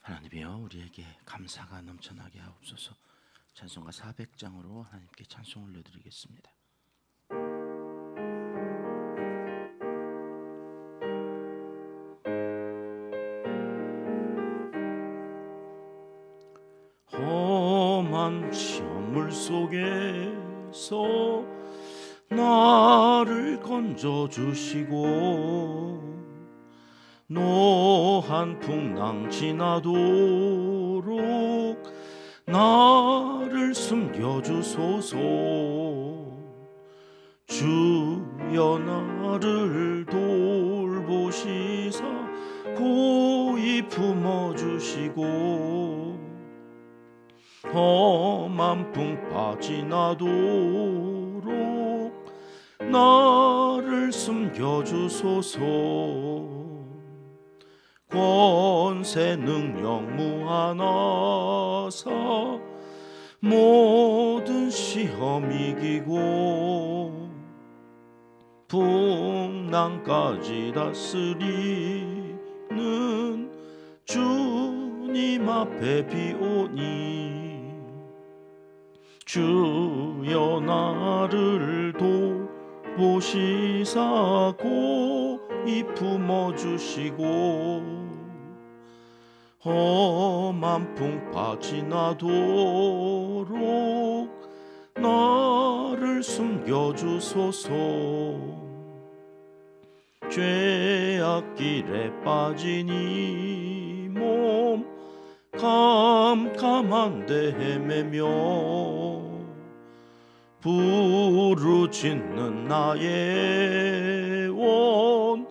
하나님이여, 우리에게 감사가 넘쳐나게 하옵소서. 찬송가 400장으로 하나님께 찬송을 올려드리겠습니다. 험한 시험물 속에서 나를 건져주시고 노한 풍랑 지나도록 나를 숨겨주소서. 주여 나를 돌보시사 고이 품어주시고 험한 풍파 지나도록 나를 숨겨주소서. 권세 능력 무한하사 모든 시험 이기고 풍랑까지 다스리는 주님 앞에 비오니 주여 나를 돌보시사 고이 품어주시고 험한 풍파 지나도록 나를 숨겨주소서. 죄악길에 빠진 이 몸 캄캄한데 헤매며 부르짖는 나의 원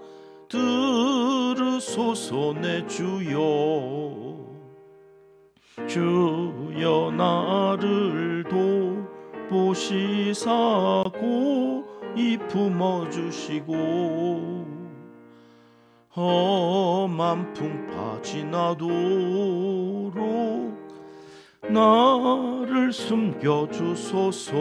들으소서. 내 주여 주여 나를 돌보시사 고이 품어주시고 험한 풍파 지나도록 나를 숨겨주소서.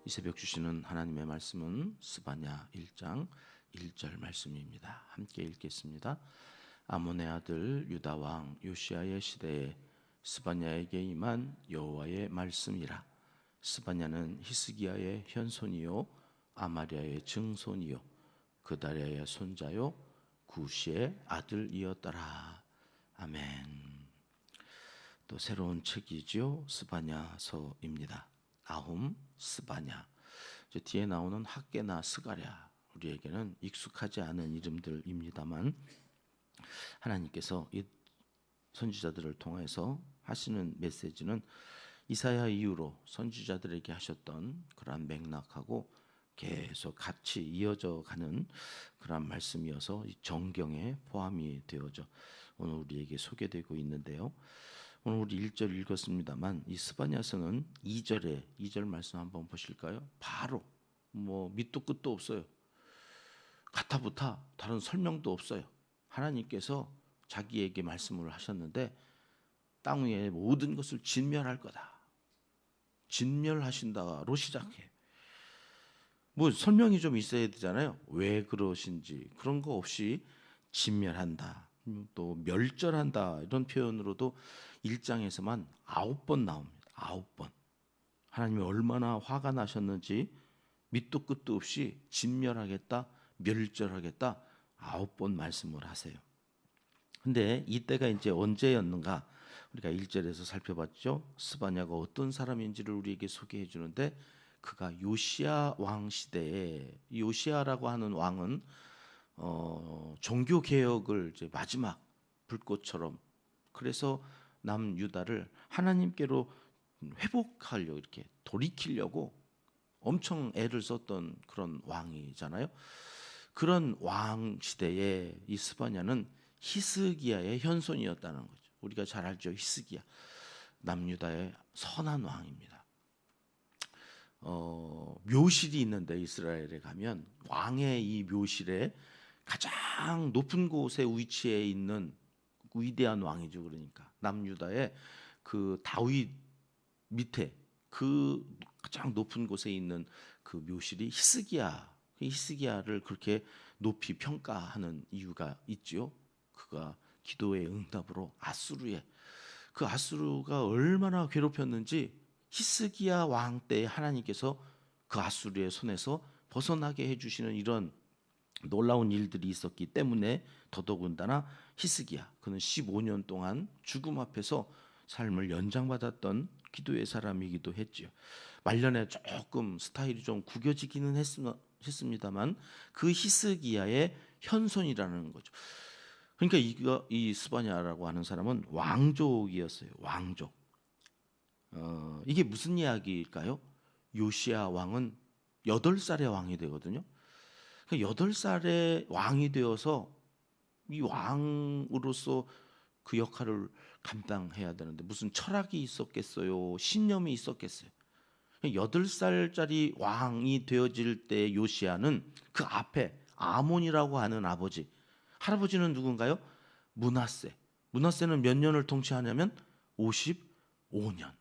이 새벽 주시는 하나님의 말씀은 스바냐 1장 1절 말씀입니다. 함께 읽겠습니다. 아몬의 아들 유다 왕 요시야의 시대에 스바냐에게 임한 여호와의 말씀이라. 스바냐는 히스기야의 현손이요 아마리아의 증손이요 그다리아의 손자요 구시의 아들이었더라. 아멘. 또 새로운 책이죠. 스바냐서입니다. 나훔, 스바냐. 뒤에 나오는 학개나 스가랴, 우리에게는 익숙하지 않은 이름들입니다만 하나님께서 이 선지자들을 통해서 하시는 메시지는 이사야 이후로 선지자들에게 하셨던 그러한 맥락하고 계속 같이 이어져 가는 그러한 말씀이어서 이 정경에 포함이 되어져 오늘 우리에게 소개되고 있는데요. 오늘 우리 1절 읽었습니다만 이 스바냐서는 2절 말씀 한번 보실까요? 바로 밑도 끝도 없어요. 가타부타 다른 설명도 없어요. 하나님께서 자기에게 말씀을 하셨는데 땅 위의 모든 것을 진멸할 거다. 진멸하신다로 시작해. 설명이 좀 있어야 되잖아요. 왜 그러신지 그런 거 없이 진멸한다. 또 멸절한다 이런 표현으로도 1장에서만 9번 나옵니다. 9번. 하나님이 얼마나 화가 나셨는지 밑도 끝도 없이 진멸하겠다, 멸절하겠다 9번 말씀을 하세요. 근데 이때가 이제 언제였는가? 우리가 1절에서 살펴봤죠. 스바냐가 어떤 사람인지를 우리에게 소개해 주는데 그가 요시야 왕 시대에, 요시야라고 하는 왕은 종교 개혁을 이제 마지막 불꽃처럼, 그래서 남유다를 하나님께로 회복하려고, 이렇게 돌이키려고 엄청 애를 썼던 그런 왕이잖아요. 그런 왕 시대에 이 스바냐는 히스기야의 현손이었다는 거죠. 우리가 잘 알죠. 히스기야 남유다의 선한 왕입니다. 묘실이 있는데 이스라엘에 가면 왕의 이 묘실에 가장 높은 곳에 위치해 있는 위대한 왕이죠. 그러니까 남유다의 그 다윗 밑에 그 가장 높은 곳에 있는 그 묘실이 히스기야, 히스기야를 그렇게 높이 평가하는 이유가 있지요. 그가 기도의 응답으로 그 아수르가 얼마나 괴롭혔는지 히스기야 왕 때 하나님께서 그 아수르의 손에서 벗어나게 해주시는 이런 놀라운 일들이 있었기 때문에 더더군다나 히스기야, 그는 15년 동안 죽음 앞에서 삶을 연장받았던 기도의 사람이기도 했지요. 말년에 조금 스타일이 좀 구겨지기는 했습니다만 그 히스기야의 현손이라는 거죠. 그러니까 이 스바냐라고 하는 사람은 왕족이었어요. 왕족. 이게 무슨 이야기일까요? 요시야 왕은 8살의 왕이 되거든요. 8살의 왕이 되어서 이 왕으로서 그 역할을 감당해야 되는데 무슨 철학이 있었겠어요? 신념이 있었겠어요? 8살짜리 왕이 되어질 때 요시야는 그 앞에 아몬이라고 하는 할아버지는 누군가요? 므낫세. 므낫세는 몇 년을 통치하냐면 55년.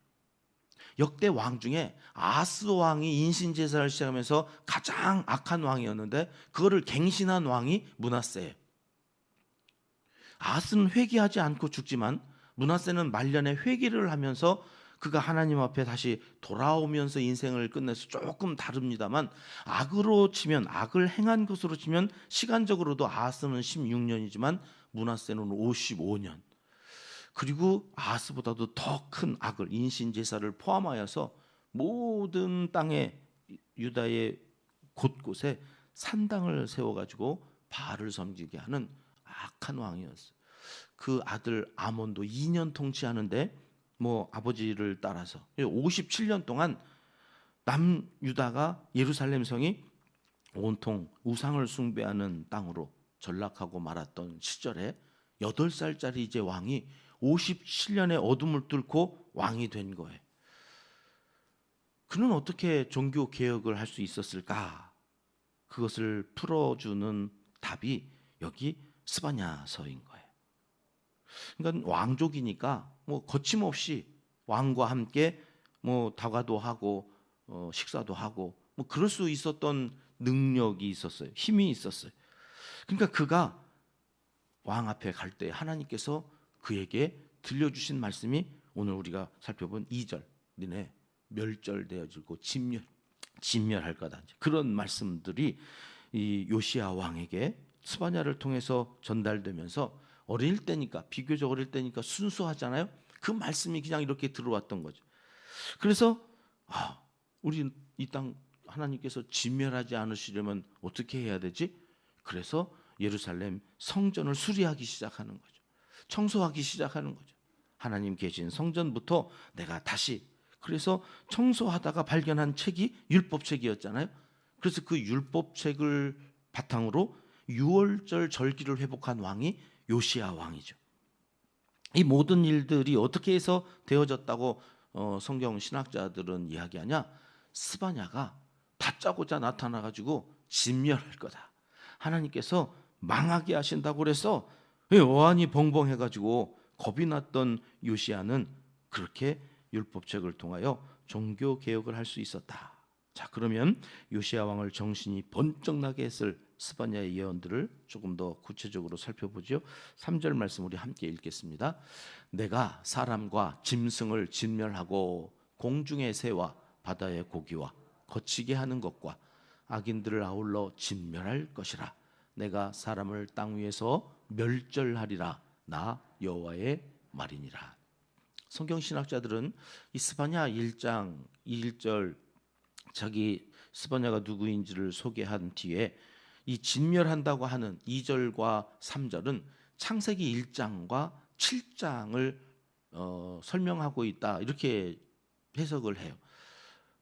역대 왕 중에 아스 왕이 인신제사를 시작하면서 가장 악한 왕이었는데 그거를 갱신한 왕이 므낫세예요. 아스는 회개하지 않고 죽지만 므낫세는 말년에 회개를 하면서 그가 하나님 앞에 다시 돌아오면서 인생을 끝내서 조금 다릅니다만 악을 행한 것으로 치면 시간적으로도 아스는 16년이지만 므낫세는 55년. 그리고 아스보다도 더 큰 악을 인신제사를 포함하여서 모든 땅에 유다의 곳곳에 산당을 세워가지고 바알을 섬기게 하는 악한 왕이었어요. 그 아들 아몬도 2년 통치하는데 아버지를 따라서 57년 동안 남유다가 예루살렘 성이 온통 우상을 숭배하는 땅으로 전락하고 말았던 시절에 8살짜리 이제 왕이 57년의 어둠을 뚫고 왕이 된 거예요. 그는 어떻게 종교 개혁을 할 수 있었을까? 그것을 풀어주는 답이 여기 스바냐서인 거예요. 그러니까 왕족이니까 거침없이 왕과 함께 다과도 하고 식사도 하고 그럴 수 있었던 능력이 있었어요. 힘이 있었어요. 그러니까 그가 왕 앞에 갈 때 하나님께서 그에게 들려주신 말씀이 오늘 우리가 살펴본 2절, 너네 멸절되어지고 진멸할 거다. 그런 말씀들이 이 요시야 왕에게 스바냐를 통해서 전달되면서 비교적 어릴 때니까 순수하잖아요. 그 말씀이 그냥 이렇게 들어왔던 거죠. 그래서 우리 이 땅 하나님께서 진멸하지 않으시려면 어떻게 해야 되지? 그래서 예루살렘 성전을 수리하기 시작하는 거죠. 청소하기 시작하는 거죠. 하나님 계신 성전부터 내가 다시, 그래서 청소하다가 발견한 책이 율법책이었잖아요. 그래서 그 율법책을 바탕으로 유월절 절기를 회복한 왕이 요시야 왕이죠. 이 모든 일들이 어떻게 해서 되어졌다고 성경 신학자들은 이야기하냐? 스바냐가 다짜고짜 나타나가지고 진멸할 거다. 하나님께서 망하게 하신다고 그래서 어안이 벙벙해가지고 겁이 났던 요시야는 그렇게 율법책을 통하여 종교 개혁을 할 수 있었다. 자, 그러면 요시야 왕을 정신이 번쩍 나게 했을 스바냐의 예언들을 조금 더 구체적으로 살펴보죠. 3절 말씀 우리 함께 읽겠습니다. 내가 사람과 짐승을 진멸하고 공중의 새와 바다의 고기와 거치게 하는 것과 악인들을 아울러 진멸할 것이라. 내가 사람을 땅 위에서 멸절하리라. 나 여호와의 말이니라. 성경 신학자들은 이 스바냐 1장 1절 자기 스바냐가 누구인지를 소개한 뒤에 이 진멸한다고 하는 2절과 3절은 창세기 1장과 7장을 설명하고 있다, 이렇게 해석을 해요.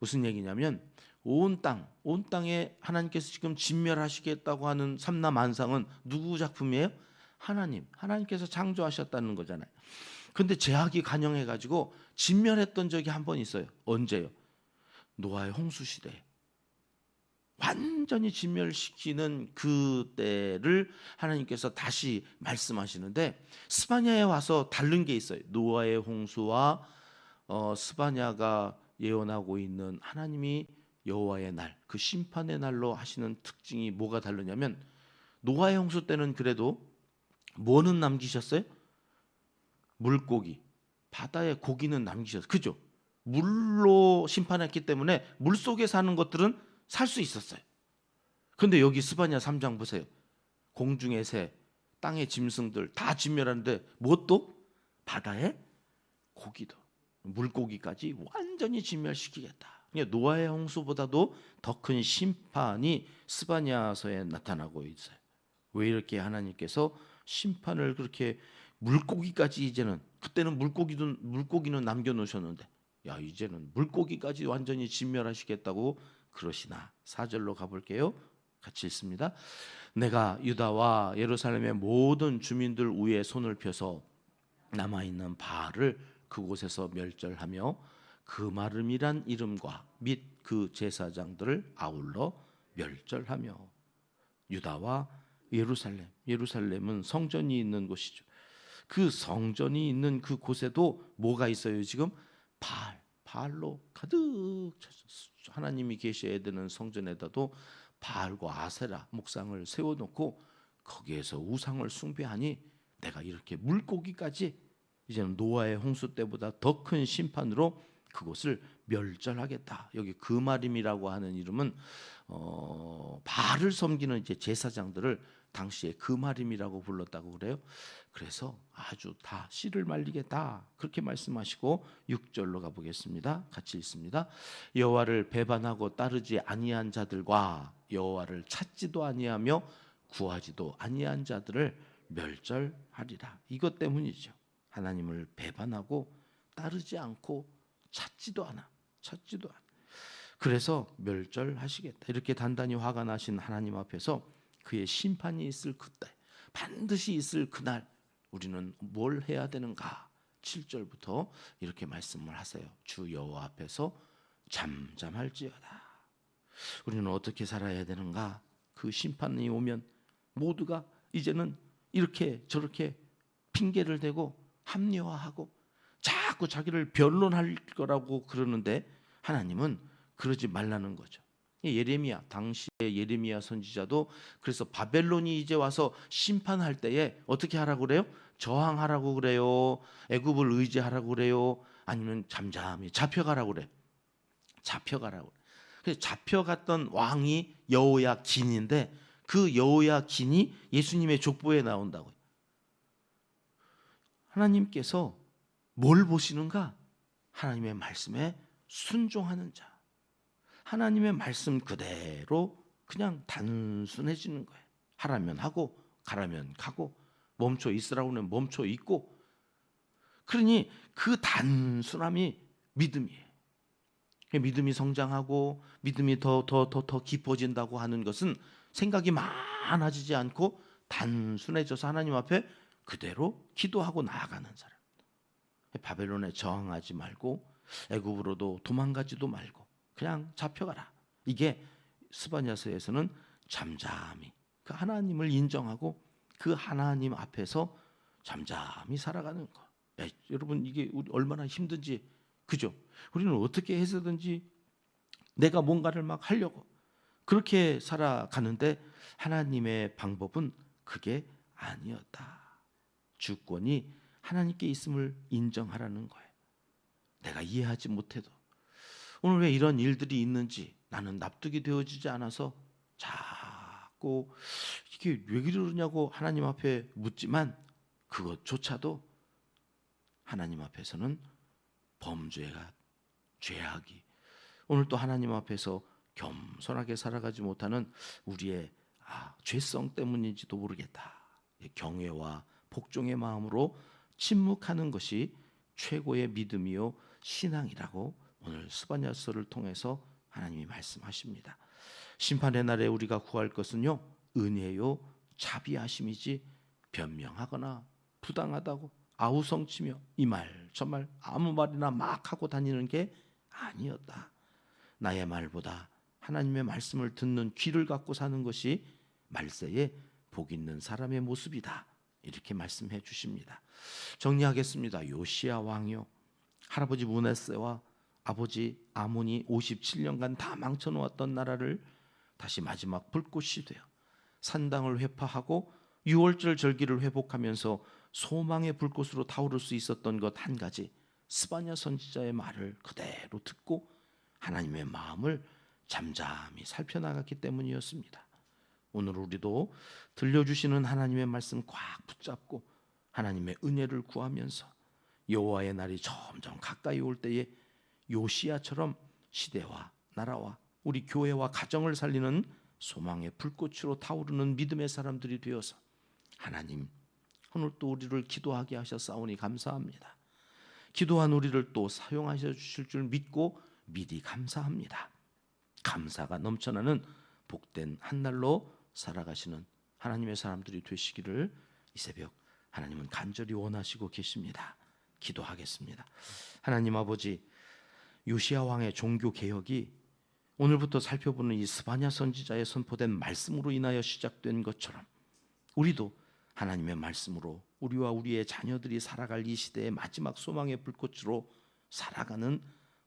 무슨 얘기냐면 온 땅에 하나님께서 지금 진멸하시겠다고 하는 삼라만상은 누구 작품이에요? 하나님께서 창조하셨다는 거잖아요. 그런데 제약이 간영해가지고 진멸했던 적이 한 번 있어요. 언제요? 노아의 홍수 시대에 완전히 진멸시키는 그때를 하나님께서 다시 말씀하시는데 스바냐에 와서 다른 게 있어요. 노아의 홍수와 스바냐가 예언하고 있는 하나님이 여호와의 날, 그 심판의 날로 하시는 특징이 뭐가 다르냐면 노아의 홍수 때는 그래도 뭐는 남기셨어요? 물고기, 바다의 고기는 남기셨어요. 그죠? 물로 심판했기 때문에 물속에 사는 것들은 살 수 있었어요. 그런데 여기 스바냐 3장 보세요. 공중의 새, 땅의 짐승들 다 진멸하는데 무엇도? 바다의 고기도, 물고기까지 완전히 진멸시키겠다. 노아의 홍수보다도 더 큰 심판이 스바냐서에 나타나고 있어요. 왜 이렇게 하나님께서 심판을 그렇게 물고기까지, 이제는, 그때는 물고기는 남겨놓으셨는데 야, 이제는 물고기까지 완전히 진멸하시겠다고 그러시나. 4절로 가볼게요. 같이 읽습니다. 내가 유다와 예루살렘의 모든 주민들 위에 손을 펴서 남아있는 바알을 그곳에서 멸절하며 그 마름이란 이름과 및 그 제사장들을 아울러 멸절하며. 유다와 예루살렘, 예루살렘은 성전이 있는 곳이죠. 그 성전이 있는 그 곳에도 뭐가 있어요? 지금 바알로 가득 찼어요. 하나님이 계셔야 되는 성전에다도 바알과 아세라 목상을 세워놓고 거기에서 우상을 숭배하니 내가 이렇게 물고기까지 이제는 노아의 홍수 때보다 더 큰 심판으로 그곳을 멸절하겠다. 여기 그마림이라고 하는 이름은 바알을 섬기는 이제 제사장들을 당시에 그마림이라고 불렀다고 그래요. 그래서 아주 다 씨를 말리겠다 그렇게 말씀하시고 6절로 가보겠습니다. 같이 읽습니다. 여호와를 배반하고 따르지 아니한 자들과 여호와를 찾지도 아니하며 구하지도 아니한 자들을 멸절하리라. 이것 때문이죠. 하나님을 배반하고 따르지 않고 찾지도 않아. 그래서 멸절하시겠다. 이렇게 단단히 화가 나신 하나님 앞에서 그의 심판이 있을 그때, 반드시 있을 그날 우리는 뭘 해야 되는가? 7절부터 이렇게 말씀을 하세요. 주 여호와 앞에서 잠잠할지어다. 우리는 어떻게 살아야 되는가? 그 심판이 오면 모두가 이제는 이렇게 저렇게 핑계를 대고 합리화하고 자꾸 자기를 변론할 거라고 그러는데 하나님은 그러지 말라는 거죠. 예레미야, 당시의 예레미야 선지자도 그래서 바벨론이 이제 와서 심판할 때에 어떻게 하라고 그래요? 저항하라고 그래요? 애굽을 의지하라고 그래요? 아니면 잠잠히 잡혀가라고 그래요? 잡혀가라고 그래요. 그래서 잡혀갔던 왕이 여호야긴인데 그 여호야긴이 예수님의 족보에 나온다고요. 하나님께서 뭘 보시는가? 하나님의 말씀에 순종하는 자, 하나님의 말씀 그대로 그냥 단순해지는 거예요. 하라면 하고 가라면 가고 멈춰 있으라고 하면 멈춰 있고. 그러니 그 단순함이 믿음이에요. 믿음이 성장하고 믿음이 더 깊어진다고 하는 것은 생각이 많아지지 않고 단순해져서 하나님 앞에 그대로 기도하고 나아가는 사람. 바벨론에 저항하지 말고 애굽으로도 도망가지도 말고 그냥 잡혀가라. 이게 스바냐서에서는 잠잠히 그 하나님을 인정하고 그 하나님 앞에서 잠잠히 살아가는 거. 야, 여러분 이게 얼마나 힘든지, 그죠? 우리는 어떻게 해서든지 내가 뭔가를 막 하려고 그렇게 살아가는데 하나님의 방법은 그게 아니었다. 주권이 하나님께 있음을 인정하라는 거예요. 내가 이해하지 못해도 오늘 왜 이런 일들이 있는지 나는 납득이 되어지지 않아서 자꾸 이게 왜 그러냐고 하나님 앞에 묻지만 그것조차도 하나님 앞에서는 범죄가, 죄악이, 오늘 또 하나님 앞에서 겸손하게 살아가지 못하는 우리의 죄성 때문인지도 모르겠다. 경외와 복종의 마음으로 침묵하는 것이 최고의 믿음이요 신앙이라고 오늘 스바냐서를 통해서 하나님이 말씀하십니다. 심판의 날에 우리가 구할 것은요 은혜요 자비하심이지 변명하거나 부당하다고 아우성치며 이 말 저 말 아무 말이나 막 하고 다니는 게 아니었다. 나의 말보다 하나님의 말씀을 듣는 귀를 갖고 사는 것이 말세에 복 있는 사람의 모습이다. 이렇게 말씀해 주십니다. 정리하겠습니다. 요시야 왕이요, 할아버지 므낫세와 아버지 아몬이 57년간 다 망쳐놓았던 나라를 다시 마지막 불꽃이 되어 산당을 회파하고 유월절 절기를 회복하면서 소망의 불꽃으로 타오를 수 있었던 것 한 가지, 스바냐 선지자의 말을 그대로 듣고 하나님의 마음을 잠잠히 살펴나갔기 때문이었습니다. 오늘 우리도 들려주시는 하나님의 말씀 꽉 붙잡고 하나님의 은혜를 구하면서 여호와의 날이 점점 가까이 올 때에 요시야처럼 시대와 나라와 우리 교회와 가정을 살리는 소망의 불꽃으로 타오르는 믿음의 사람들이 되어서 하나님, 오늘 또 우리를 기도하게 하셨사오니 감사합니다. 기도한 우리를 또 사용하셔 주실 줄 믿고 미리 감사합니다. 감사가 넘쳐나는 복된 한 날로 살아가시는 하나님의 사람들이 되시기를 이 새벽 하나님은 간절히 원하시고 계십니다. 기도하겠습니다. 하나님 아버지, 요시야 왕의 종교 개혁이 오늘부터 살펴보는 이 스바냐 선지자의 선포된 말씀으로 인하여 시작된 것처럼 우리도 하나님의 말씀으로 우리와 우리의 자녀들이 살아갈 이 시대의 마지막 소망의 불꽃으로 살아가는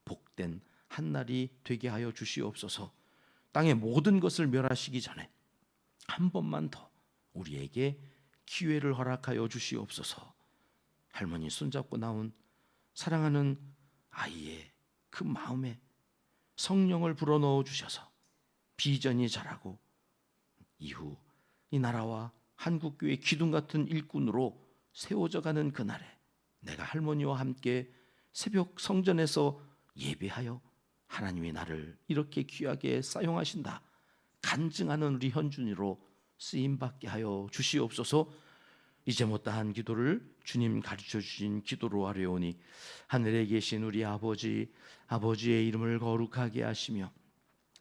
복된 한날이 되게 하여 주시옵소서. 땅의 모든 것을 멸하시기 전에 한 번만 더 우리에게 기회를 허락하여 주시옵소서. 할머니 손잡고 나온 사랑하는 아이의 그 마음에 성령을 불어넣어 주셔서 비전이 자라고 이후 이 나라와 한국교회 기둥 같은 일꾼으로 세워져 가는 그날에 내가 할머니와 함께 새벽 성전에서 예배하여 하나님이 나를 이렇게 귀하게 사용하신다 간증하는 우리 현준이로 쓰임받게 하여 주시옵소서. 이제 못다한 기도를 주님 가르쳐 주신 기도로 하려오니 하늘에 계신 우리 아버지, 아버지의 이름을 거룩하게 하시며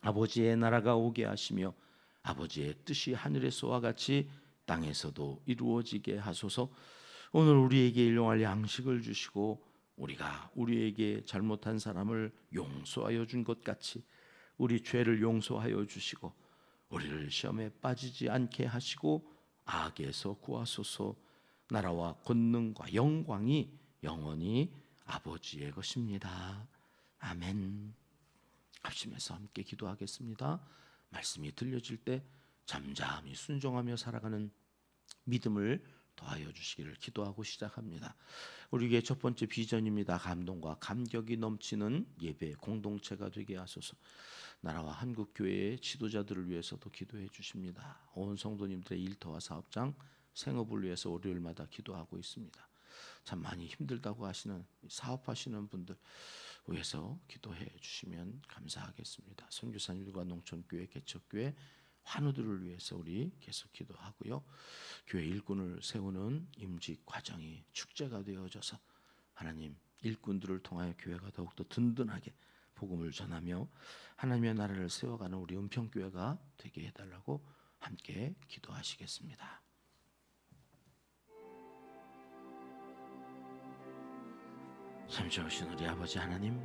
아버지의 나라가 오게 하시며 아버지의 뜻이 하늘에서와 같이 땅에서도 이루어지게 하소서. 오늘 우리에게 일용할 양식을 주시고 우리가 우리에게 잘못한 사람을 용서하여 준 것 같이 우리 죄를 용서하여 주시고 우리를 시험에 빠지지 않게 하시고 악에서 구하소서. 나라와 권능과 영광이 영원히 아버지의 것입니다. 아멘. 합심해서 함께 기도하겠습니다. 말씀이 들려질 때 잠잠히 순종하며 살아가는 믿음을 더하여 주시기를 기도하고 시작합니다. 우리에게 첫 번째 비전입니다. 감동과 감격이 넘치는 예배 공동체가 되게 하소서. 나라와 한국교회의 지도자들을 위해서도 기도해 주십니다. 온 성도님들의 일터와 사업장, 생업을 위해서 월요일마다 기도하고 있습니다. 참 많이 힘들다고 하시는 사업하시는 분들 위해서 기도해 주시면 감사하겠습니다. 선교사님들과 농촌교회, 개척교회, 환우들을 위해서 우리 계속 기도하고요. 교회 일꾼을 세우는 임직 과정이 축제가 되어져서 하나님 일꾼들을 통하여 교회가 더욱더 든든하게 복음을 전하며 하나님의 나라를 세워가는 우리 은평교회가 되게 해달라고 함께 기도하시겠습니다. 참 좋으신 우리 아버지 하나님,